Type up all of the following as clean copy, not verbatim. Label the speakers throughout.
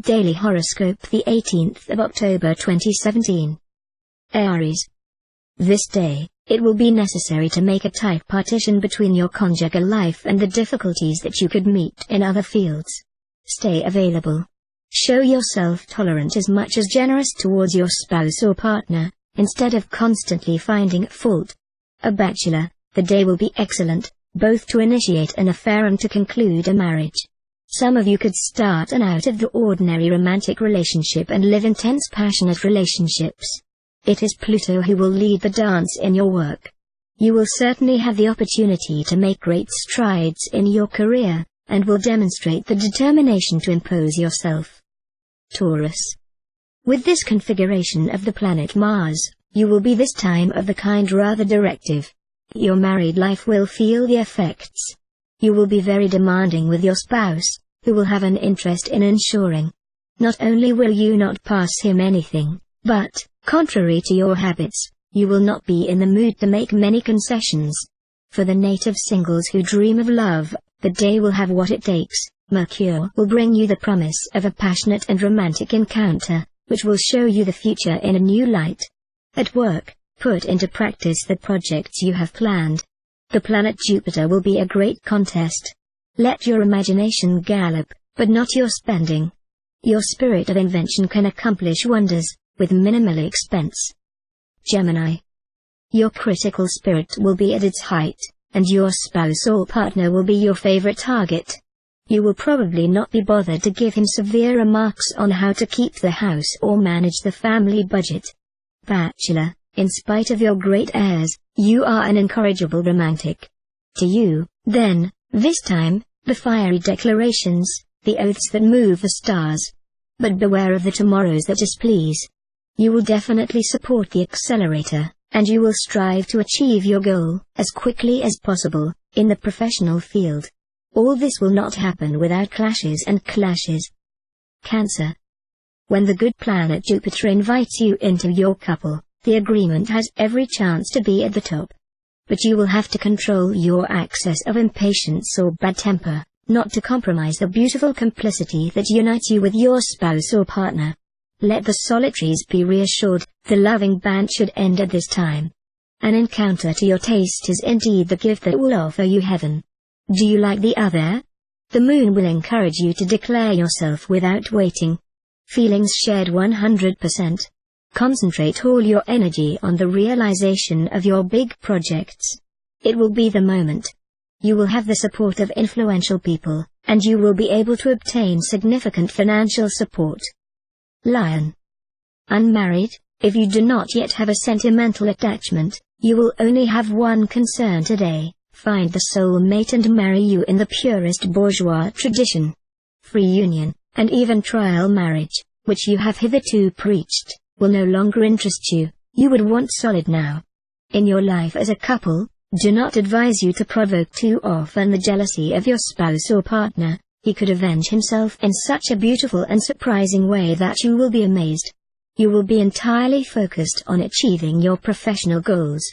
Speaker 1: Daily Horoscope, the 18th of October 2017. Aries. This day, it will be necessary to make a tight partition between your conjugal life and the difficulties that you could meet in other fields. Stay available. Show yourself tolerant as much as generous towards your spouse or partner, instead of constantly finding fault. A bachelor, the day will be excellent, both to initiate an affair and to conclude a marriage. Some of you could start an out-of-the-ordinary romantic relationship and live intense passionate relationships. It is Pluto who will lead the dance in your work. You will certainly have the opportunity to make great strides in your career, and will demonstrate the determination to impose yourself. Taurus. With this configuration of the planet Mars, you will be this time of the kind rather directive. Your married life will feel the effects. You will be very demanding with your spouse, who will have an interest in ensuring. Not only will you not pass him anything, but, contrary to your habits, you will not be in the mood to make many concessions. For the native singles who dream of love, the day will have what it takes. Mercury will bring you the promise of a passionate and romantic encounter, which will show you the future in a new light. At work, put into practice the projects you have planned. The planet Jupiter will be a great contest. Let your imagination gallop, but not your spending. Your spirit of invention can accomplish wonders, with minimal expense. Gemini. Your critical spirit will be at its height, and your spouse or partner will be your favorite target. You will probably not be bothered to give him severe remarks on how to keep the house or manage the family budget. Bachelor. In spite of your great airs, you are an incorrigible romantic. To you, then, this time, the fiery declarations, the oaths that move the stars. But beware of the tomorrows that displease. You will definitely support the accelerator, and you will strive to achieve your goal, as quickly as possible, in the professional field. All this will not happen without clashes and clashes. Cancer. When the good planet Jupiter invites you into your couple, the agreement has every chance to be at the top. But you will have to control your excess of impatience or bad temper, not to compromise the beautiful complicity that unites you with your spouse or partner. Let the solitaries be reassured, the loving band should end at this time. An encounter to your taste is indeed the gift that will offer you heaven. Do you like the other? The moon will encourage you to declare yourself without waiting. Feelings shared 100%. Concentrate all your energy on the realization of your big projects. It will be the moment. You will have the support of influential people, and you will be able to obtain significant financial support. Lion. Unmarried, if you do not yet have a sentimental attachment, you will only have one concern today: find the soul mate and marry you in the purest bourgeois tradition. Free union, and even trial marriage, which you have hitherto preached, will no longer interest you. You would want solid now. In your life as a couple, do not advise you to provoke too often the jealousy of your spouse or partner. He could avenge himself in such a beautiful and surprising way that you will be amazed. You will be entirely focused on achieving your professional goals.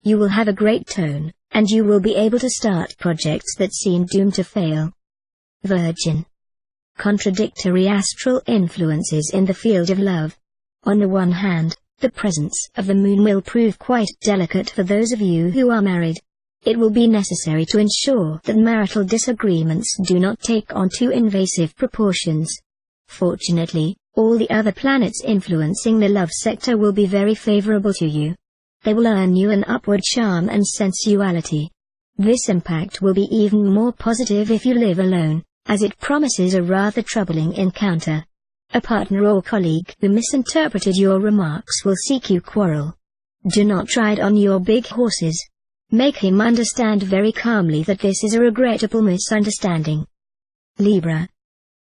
Speaker 1: You will have a great tone, and you will be able to start projects that seem doomed to fail. Virgin. Contradictory astral influences in the field of love. On the one hand, the presence of the moon will prove quite delicate for those of you who are married. It will be necessary to ensure that marital disagreements do not take on too invasive proportions. Fortunately, all the other planets influencing the love sector will be very favorable to you. They will earn you an upward charm and sensuality. This impact will be even more positive if you live alone, as it promises a rather troubling encounter. A partner or colleague who misinterpreted your remarks will seek you quarrel. Do not ride on your big horses. Make him understand very calmly that this is a regrettable misunderstanding. Libra.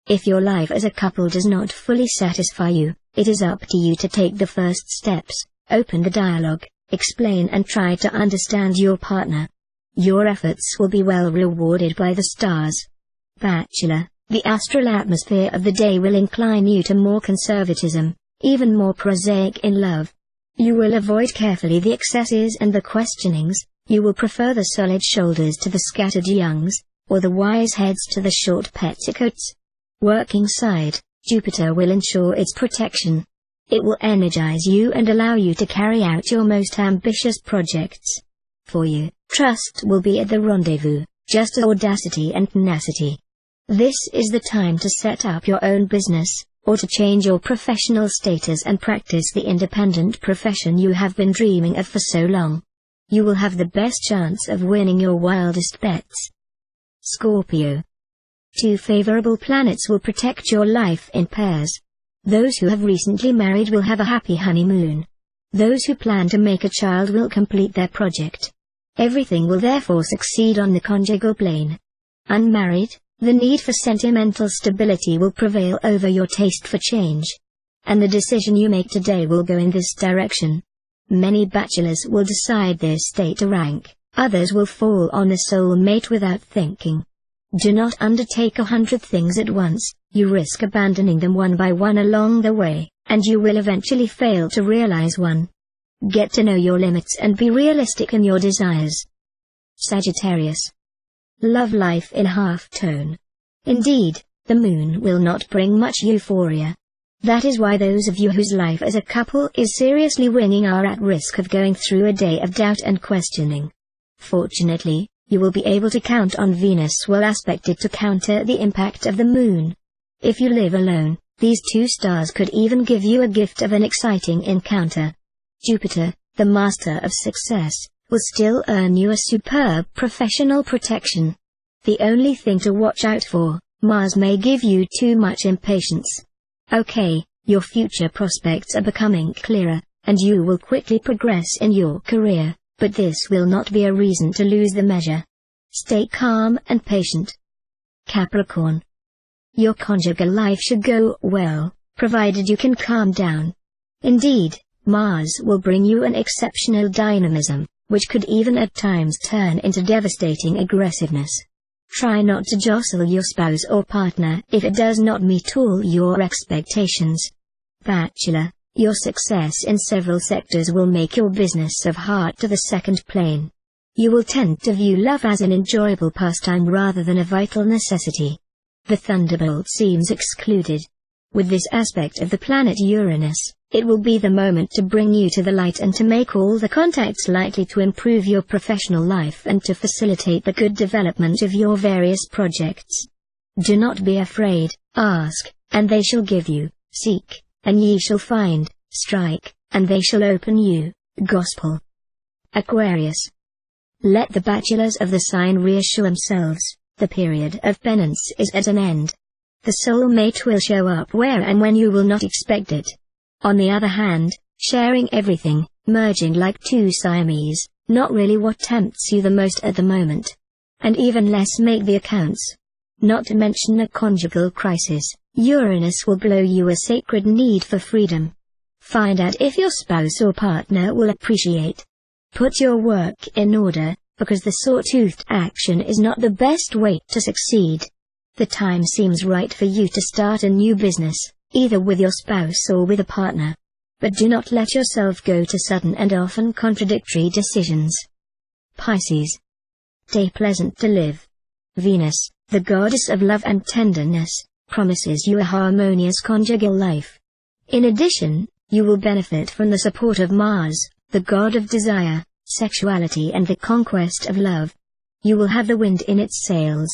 Speaker 1: If your life as a couple does not fully satisfy you, it is up to you to take the first steps. Open the dialogue, explain and try to understand your partner. Your efforts will be well rewarded by the stars. Bachelor. The astral atmosphere of the day will incline you to more conservatism, even more prosaic in love. You will avoid carefully the excesses and the questionings. You will prefer the solid shoulders to the scattered youngs, or the wise heads to the short petticoats. Working side, Jupiter will ensure its protection. It will energize you and allow you to carry out your most ambitious projects. For you, trust will be at the rendezvous, just as audacity and tenacity. This is the time to set up your own business, or to change your professional status and practice the independent profession you have been dreaming of for so long. You will have the best chance of winning your wildest bets. Scorpio. 2 favorable planets will protect your life in pairs. Those who have recently married will have a happy honeymoon. Those who plan to make a child will complete their project. Everything will therefore succeed on the conjugal plane. Unmarried, the need for sentimental stability will prevail over your taste for change. And the decision you make today will go in this direction. Many bachelors will decide their state to rank, others will fall on a soulmate without thinking. Do not undertake 100 things at once, you risk abandoning them one by one along the way, and you will eventually fail to realize one. Get to know your limits and be realistic in your desires. Sagittarius. Love life in half-tone. Indeed, the moon will not bring much euphoria. That is why those of you whose life as a couple is seriously winning are at risk of going through a day of doubt and questioning. Fortunately, you will be able to count on Venus well aspected to counter the impact of the moon. If you live alone, these 2 stars could even give you a gift of an exciting encounter. Jupiter, the master of success, will still earn you a superb professional protection. The only thing to watch out for, Mars may give you too much impatience. Okay, your future prospects are becoming clearer, and you will quickly progress in your career, but this will not be a reason to lose the measure. Stay calm and patient. Capricorn. Your conjugal life should go well, provided you can calm down. Indeed, Mars will bring you an exceptional dynamism, which could even at times turn into devastating aggressiveness. Try not to jostle your spouse or partner if it does not meet all your expectations. Bachelor, your success in several sectors will make your business of heart to the second plane. You will tend to view love as an enjoyable pastime rather than a vital necessity. The thunderbolt seems excluded. With this aspect of the planet Uranus, it will be the moment to bring you to the light and to make all the contacts likely to improve your professional life and to facilitate the good development of your various projects. Do not be afraid, ask, and they shall give you, seek, and ye shall find, strike, and they shall open you. Gospel. Aquarius. Let the bachelors of the sign reassure themselves, the period of penance is at an end. The soulmate will show up where and when you will not expect it. On the other hand, sharing everything, merging like 2 Siamese, not really what tempts you the most at the moment. And even less make the accounts. Not to mention a conjugal crisis, Uranus will blow you a sacred need for freedom. Find out if your spouse or partner will appreciate. Put your work in order, because the sawtoothed action is not the best way to succeed. The time seems right for you to start a new business, either with your spouse or with a partner. But do not let yourself go to sudden and often contradictory decisions. Pisces. Day pleasant to live. Venus, the goddess of love and tenderness, promises you a harmonious conjugal life. In addition, you will benefit from the support of Mars, the god of desire, sexuality and the conquest of love. You will have the wind in its sails.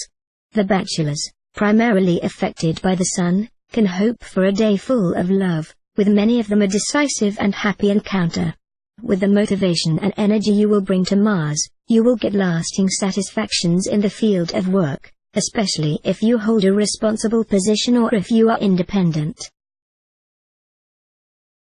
Speaker 1: The bachelors, primarily affected by the sun, can hope for a day full of love, with many of them a decisive and happy encounter. With the motivation and energy you will bring to Mars, you will get lasting satisfactions in the field of work, especially if you hold a responsible position or if you are independent.